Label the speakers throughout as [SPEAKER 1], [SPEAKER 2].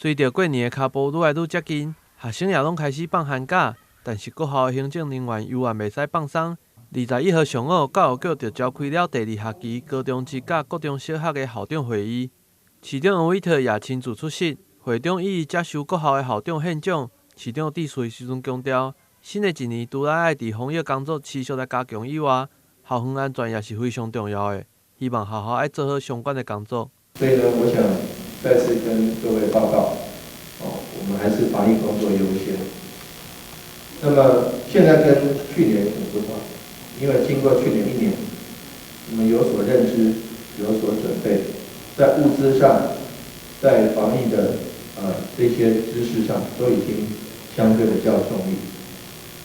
[SPEAKER 1] 随着过年的脚步愈来愈接近，学生也拢开始放寒假，但是各校的行政人员犹原袂使放松。21号上午，教育局就召开了第2学期高中职甲国中小学的校长会议，市长王伟特也亲自出席。会中伊接受各校的校长献奖，市长致辞时阵强调，新的一年除了爱伫防疫工作持续来加强以外，校园安全也是非常重要的。希望校爱做好相关的工作。
[SPEAKER 2] 所以呢，我想再次跟各位报告，我们还是防疫工作优先。那么现在跟去年很不同，因为经过去年1年，我们有所认知，有所准备，在物资上，在防疫的这些知识上，都已经相对的较充裕。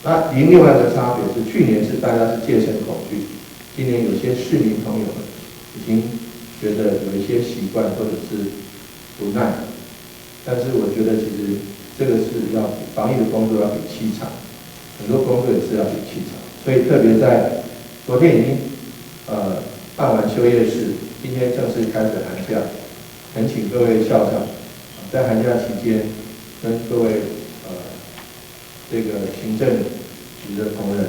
[SPEAKER 2] 那另外一个差别是，去年是大家是戒慎恐惧，今年有些市民朋友们已经觉得有一些习惯或者是不耐，但是我觉得其实这个是要比防疫的工作要比气场，很多工作也是要比气场，所以特别在昨天已经办完休业式，今天正式开始寒假，恳请各位校长在寒假期间跟各位这个行政局的同仁，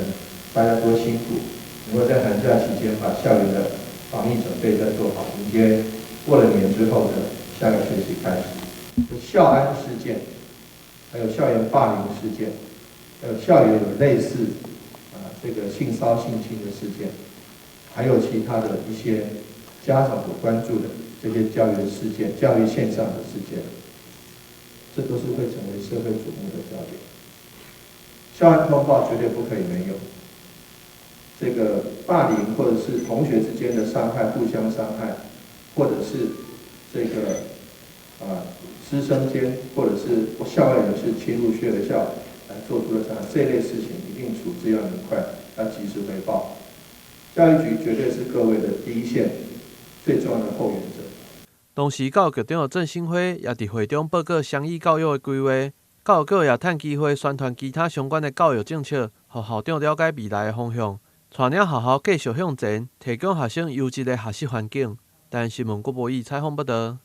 [SPEAKER 2] 大家多辛苦，能够在寒假期间把校园的防疫准备再做好，迎接过了年之后的下个学期开始。校安事件，还有校园霸凌事件，还有校园有类似这个性骚性侵的事件，还有其他的一些家长所关注的这些教育事件、教育线上的事件，这都是会成为社会瞩目的焦点。校安通报绝对不可以没有。这个霸凌或者是同学之间的伤害、互相伤害，或者是这个师生间或者是校外人士侵入学校来做出的伤害，这类事情一定处置要很快，要及时回报。教育局绝对是各位的第一线最重要的后援者。
[SPEAKER 1] 同时，教育局长郑兴辉也伫会中报告双语教育的规划，教育局也趁机会宣传其他相关的教育政策，让校长了解未来的方向。带领学校继续向前，提供学生优质的学习环境。台新闻郭博义采访报道。